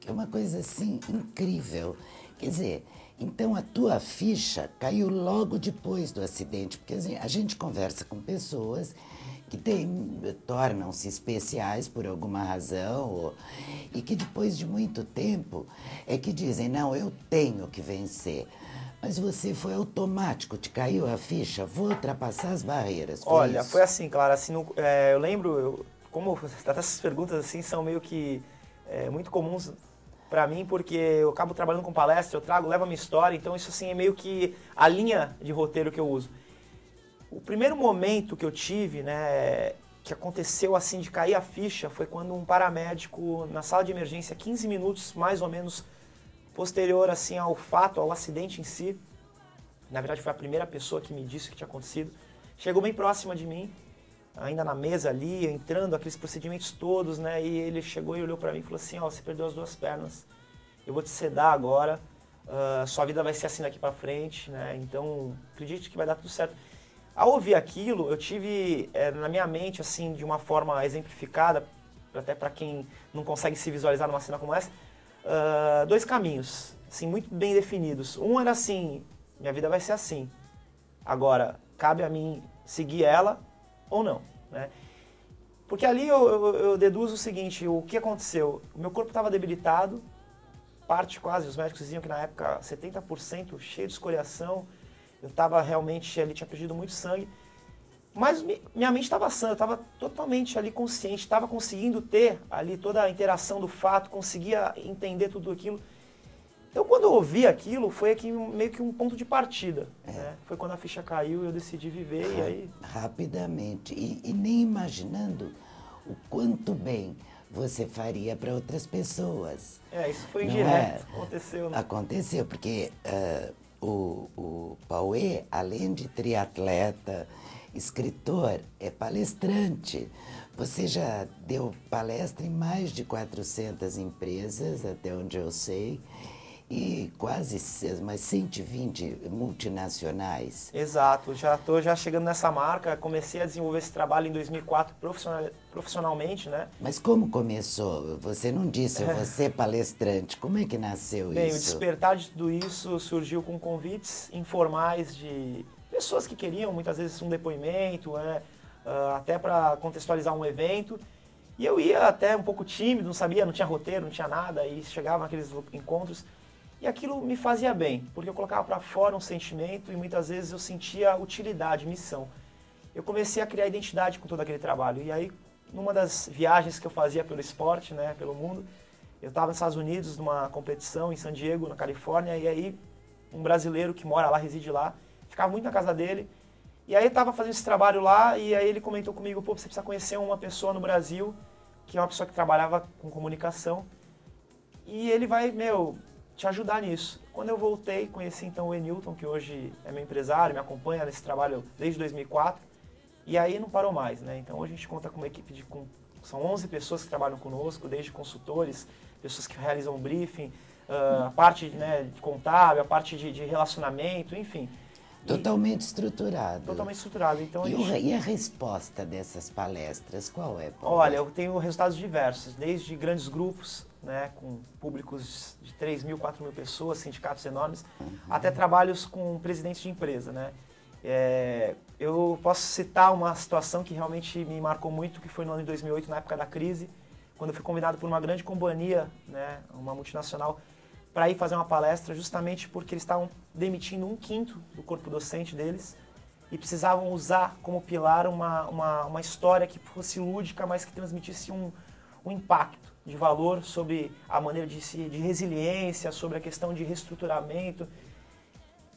que é uma coisa assim incrível. Quer dizer, então a tua ficha caiu logo depois do acidente, porque assim, a gente conversa com pessoas que tornam-se especiais por alguma razão e que depois de muito tempo é que dizem, não, eu tenho que vencer. Mas você foi automático, te caiu a ficha, vou ultrapassar as barreiras. Olha, isso? foi assim, Clara, assim, eu lembro, como essas perguntas assim são meio que muito comuns para mim, porque eu acabo trabalhando com palestra, levo a minha história, então isso assim é meio que a linha de roteiro que eu uso. O primeiro momento que eu tive, né, que aconteceu assim de cair a ficha, foi quando um paramédico na sala de emergência, 15 minutos mais ou menos posterior assim ao fato, ao acidente em si, na verdade foi a primeira pessoa que me disse o que tinha acontecido, chegou bem próxima de mim, ainda na mesa ali, entrando aqueles procedimentos todos, né, e ele chegou e olhou para mim e falou assim, ó, você perdeu as 2 pernas, eu vou te sedar agora, sua vida vai ser assim daqui para frente, né, então acredite que vai dar tudo certo. Ao ouvir aquilo, eu tive na minha mente, assim, de uma forma exemplificada, até para quem não consegue se visualizar numa cena como essa, 2 caminhos, assim, muito bem definidos. Um era assim, minha vida vai ser assim. Agora, cabe a mim seguir ela ou não, né? Porque ali eu deduzo o seguinte, o que aconteceu? O meu corpo estava debilitado, parte quase, os médicos diziam que na época 70% cheio de escoriação, eu estava realmente ali, tinha perdido muito sangue, mas minha mente estava sã, eu estava totalmente ali consciente, estava conseguindo ter ali toda a interação do fato, conseguia entender tudo aquilo. Então quando eu ouvi aquilo, foi aqui meio que um ponto de partida, né? Foi quando a ficha caiu e eu decidi viver e aí... Rapidamente, e nem imaginando o quanto bem você faria para outras pessoas. Isso foi Não indireto, aconteceu, né? Aconteceu, porque o Pauê, além de triatleta, escritor, é palestrante. Você já deu palestra em mais de 400 empresas, até onde eu sei, e quase mais 120 multinacionais. Exato, já estou chegando nessa marca, comecei a desenvolver esse trabalho em 2004 profissionalmente, né? Mas como começou? Você não disse, eu vou ser palestrante. Como é que nasceu Bem, isso? o despertar de tudo isso surgiu com convites informais de pessoas que queriam, muitas vezes, um depoimento, até para contextualizar um evento. E eu ia até um pouco tímido, não sabia, não tinha roteiro, não tinha nada, e chegava naqueles encontros. E aquilo me fazia bem, porque eu colocava para fora um sentimento e muitas vezes eu sentia utilidade, missão. Eu comecei a criar identidade com todo aquele trabalho. E aí, numa das viagens que eu fazia pelo esporte, né, pelo mundo, eu estava nos Estados Unidos, numa competição em San Diego, na Califórnia, e aí um brasileiro que mora lá, reside lá, ficava muito na casa dele. E aí eu estava fazendo esse trabalho lá, e aí ele comentou comigo, pô, você precisa conhecer uma pessoa no Brasil, que é uma pessoa que trabalhava com comunicação, e ele vai, te ajudar nisso. Quando eu voltei, conheci então o Enilton, que hoje é meu empresário, me acompanha nesse trabalho desde 2004, e aí não parou mais, né? Então hoje a gente conta com uma equipe são 11 pessoas que trabalham conosco, desde consultores, pessoas que realizam briefing, a parte, né, de contábil, a parte de relacionamento, enfim. Totalmente estruturado. Totalmente estruturado. Então, E a resposta dessas palestras, qual é, Paulo? Olha, eu tenho resultados diversos, desde grandes grupos, né, com públicos de 3 mil, 4 mil pessoas, sindicatos enormes, até trabalhos com presidentes de empresa, né? Eu posso citar uma situação que realmente me marcou muito, que foi no ano de 2008, na época da crise, quando eu fui convidado por uma grande companhia, né, uma multinacional, para ir fazer uma palestra justamente porque eles estavam demitindo 1/5 do corpo docente deles e precisavam usar como pilar uma história que fosse lúdica, mas que transmitisse um impacto de valor sobre a maneira de resiliência, sobre a questão de reestruturamento.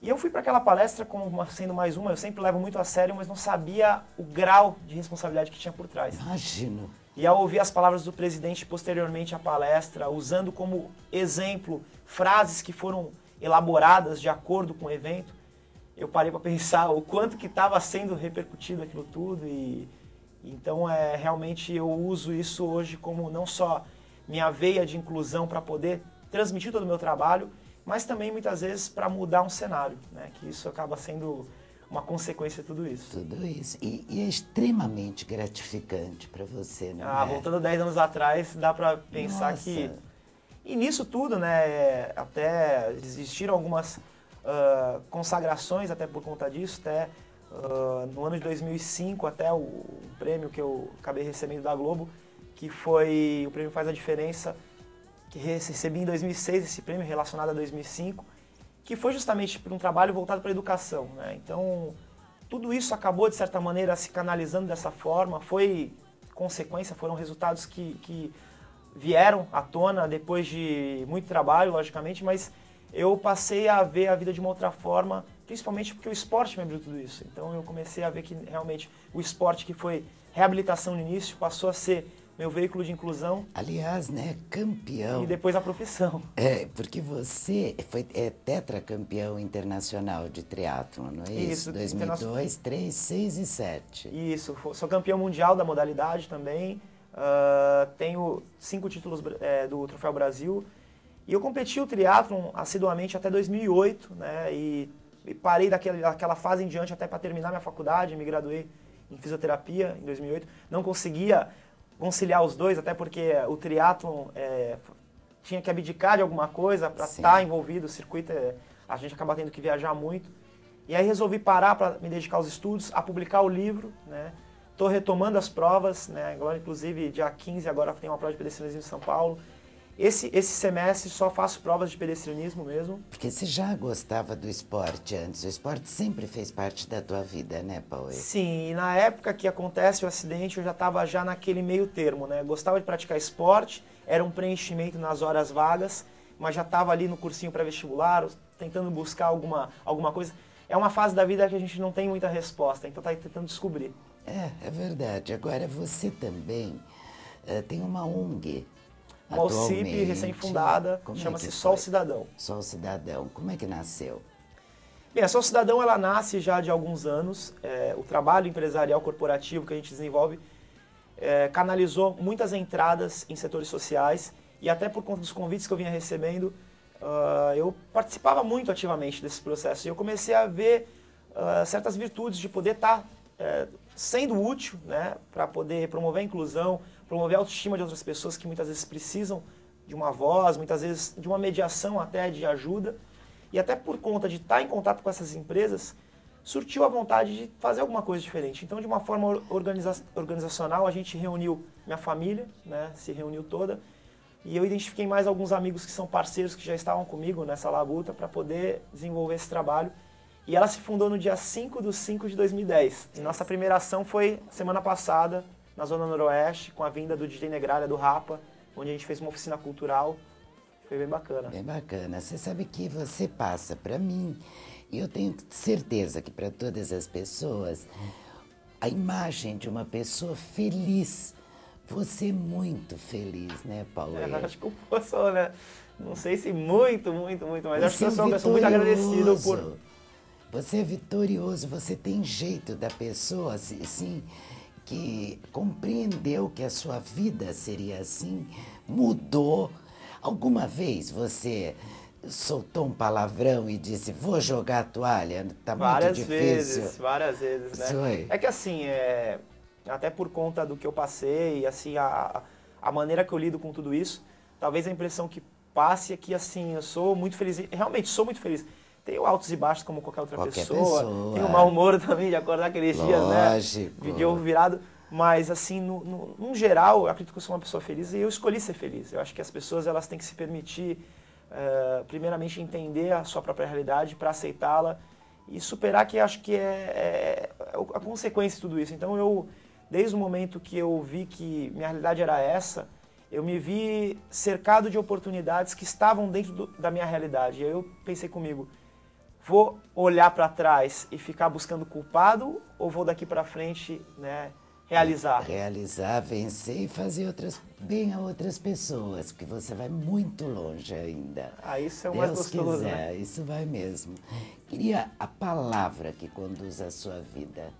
E eu fui para aquela palestra como sendo mais uma, eu sempre levo muito a sério, mas não sabia o grau de responsabilidade que tinha por trás. Imagino. E ao ouvir as palavras do presidente posteriormente à palestra, usando como exemplo frases que foram elaboradas de acordo com o evento, eu parei para pensar o quanto que estava sendo repercutido aquilo tudo. E então realmente eu uso isso hoje como não só minha veia de inclusão para poder transmitir todo o meu trabalho, mas também muitas vezes para mudar um cenário, né? Que isso acaba sendo uma consequência de tudo isso. Tudo isso. E é extremamente gratificante para você, não é? Voltando 10 anos atrás, dá para pensar Nossa. que E nisso tudo, né, até existiram algumas consagrações até por conta disso, até no ano de 2005, até o prêmio que eu acabei recebendo da Globo, que foi o prêmio Faz a Diferença, que recebi em 2006, esse prêmio relacionado a 2005, que foi justamente por um trabalho voltado para a educação, né? Então, tudo isso acabou, de certa maneira, se canalizando dessa forma, foi consequência, foram resultados que vieram à tona depois de muito trabalho, logicamente, mas eu passei a ver a vida de uma outra forma, principalmente porque o esporte me abriu tudo isso. Então eu comecei a ver que realmente o esporte, que foi reabilitação no início, passou a ser meu veículo de inclusão. Aliás, né, campeão. E depois a profissão. Porque você é tetracampeão internacional de triatlon, não é isso? 2002, 3, 6 e 7. Isso, sou campeão mundial da modalidade também. Tenho 5 títulos do Troféu Brasil. E eu competi o triatlon assiduamente até 2008, né? E parei daquela fase em diante até para terminar minha faculdade. Me graduei em fisioterapia em 2008. Não conseguia conciliar os dois, até porque o triatlon tinha que abdicar de alguma coisa para estar envolvido. O circuito, a gente acaba tendo que viajar muito. E aí resolvi parar para me dedicar aos estudos, a publicar o livro, né? Estou retomando as provas, né? Agora, inclusive, dia 15, agora tem uma prova de pedestrianismo em São Paulo. Esse semestre só faço provas de pedestrianismo mesmo. Porque você já gostava do esporte antes, o esporte sempre fez parte da tua vida, né, Paulo? Sim, e na época que acontece o acidente, eu já estava naquele meio termo, né? Gostava de praticar esporte, era um preenchimento nas horas vagas, mas já estava ali no cursinho pré-vestibular, tentando buscar alguma coisa. É uma fase da vida que a gente não tem muita resposta, então está tentando descobrir. É verdade. Agora, você também tem uma ONG. Uma OCIP recém-fundada, chama-se Sol Cidadão. Sol Cidadão. Como é que nasceu? Bem, a Sol Cidadão, ela nasce já de alguns anos. O trabalho empresarial corporativo que a gente desenvolve canalizou muitas entradas em setores sociais, e até por conta dos convites que eu vinha recebendo, eu participava muito ativamente desse processo. E eu comecei a ver certas virtudes de poder estar sendo útil, né, para poder promover a inclusão, promover a autoestima de outras pessoas que muitas vezes precisam de uma voz, muitas vezes de uma mediação até de ajuda. E até por conta de estar em contato com essas empresas, surtiu a vontade de fazer alguma coisa diferente. Então, de uma forma organizacional, a gente reuniu minha família, né, se reuniu toda, e eu identifiquei mais alguns amigos que são parceiros que já estavam comigo nessa labuta para poder desenvolver esse trabalho. E ela se fundou no dia 5/5 de 2010. E nossa primeira ação foi semana passada, na Zona Noroeste, com a vinda do DJ Negralha, do Rapa, onde a gente fez uma oficina cultural. Foi bem bacana. Bem bacana. Você sabe que você passa para mim, e eu tenho certeza que para todas as pessoas, a imagem de uma pessoa feliz. Você é muito feliz, né, Paulo? Acho que eu sou, né? Não sei se muito, mas acho que eu sou uma pessoa muito agradecida por... Você é vitorioso, você tem jeito da pessoa, assim, que compreendeu que a sua vida seria assim, mudou. Alguma vez você soltou um palavrão e disse, vou jogar a toalha, tá muito difícil? Várias vezes, né? Foi. É que assim, até por conta do que eu passei, assim, a maneira que eu lido com tudo isso, talvez a impressão que passe é que, assim, eu sou muito feliz, realmente sou muito feliz. Tenho altos e baixos como qualquer outra pessoa. Tenho mau humor também de acordar aqueles dias, né? De ovo virado. Mas, assim, no geral, eu acredito que eu sou uma pessoa feliz e eu escolhi ser feliz. Eu acho que as pessoas elas têm que se permitir, primeiramente, entender a sua própria realidade para aceitá-la e superar, que acho que é a consequência de tudo isso. Então, eu, desde o momento que eu vi que minha realidade era essa, eu me vi cercado de oportunidades que estavam dentro da minha realidade. E aí eu pensei comigo, vou olhar para trás e ficar buscando culpado ou vou daqui para frente, né, realizar? Realizar, vencer e fazer bem a outras pessoas, porque você vai muito longe ainda. Isso é o mais gostoso, quiser, né? Isso vai mesmo. Queria a palavra que conduz a sua vida.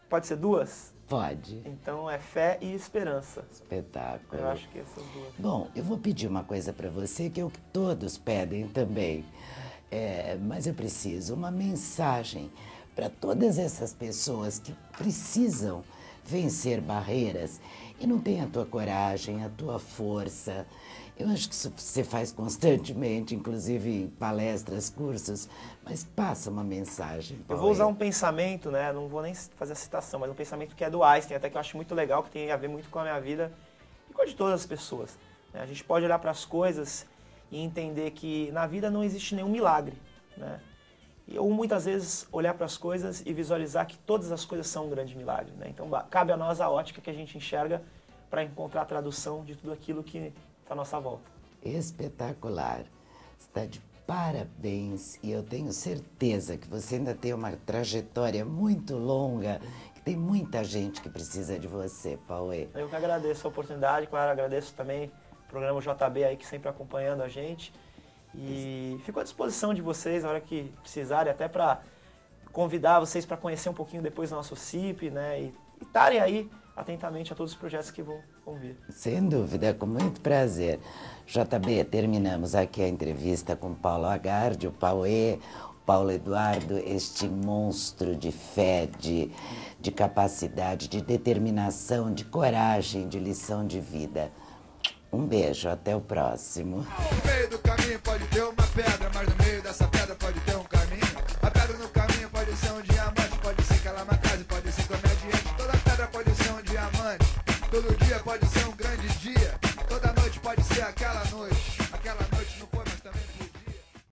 Pode ser duas? Pode. Então é fé e esperança. Espetáculo. Eu acho que essas duas. Bom, eu vou pedir uma coisa para você que é o que todos pedem também. Mas eu preciso uma mensagem para todas essas pessoas que precisam vencer barreiras e não tem a tua coragem, a tua força. Eu acho que isso você faz constantemente, inclusive em palestras, cursos, mas passa uma mensagem. Eu vou usar um pensamento, né? Não vou nem fazer a citação, mas um pensamento que é do Einstein, até que eu acho muito legal, que tem a ver muito com a minha vida e com a de todas as pessoas. Né? A gente pode olhar para as coisas e entender que na vida não existe nenhum milagre, né? Ou muitas vezes olhar para as coisas e visualizar que todas as coisas são um grande milagre, né? Então cabe a nós a ótica que a gente enxerga para encontrar a tradução de tudo aquilo que está à nossa volta. Espetacular. Está de parabéns e eu tenho certeza que você ainda tem uma trajetória muito longa, que tem muita gente que precisa de você, Pauê. Eu que agradeço a oportunidade, claro, agradeço também o programa JB aí que sempre acompanhando a gente. E fico à disposição de vocês na hora que precisarem, até para convidar vocês para conhecer um pouquinho depois do nosso CIP, né? E estarem aí atentamente a todos os projetos que vão vir. Sem dúvida, com muito prazer. JB, terminamos aqui a entrevista com Paulo Agardi, o Pauê, o Paulo Eduardo, este monstro de fé, de capacidade, de determinação, de coragem, de lição de vida. Um beijo, até o próximo. No meio do caminho pode ter uma pedra, mas no meio dessa pedra pode ter um caminho. A pedra no caminho pode ser um diamante, pode ser calamacaze, pode ser comediante. Toda pedra pode ser um diamante, todo dia pode ser um grande dia, toda noite pode ser aquela noite.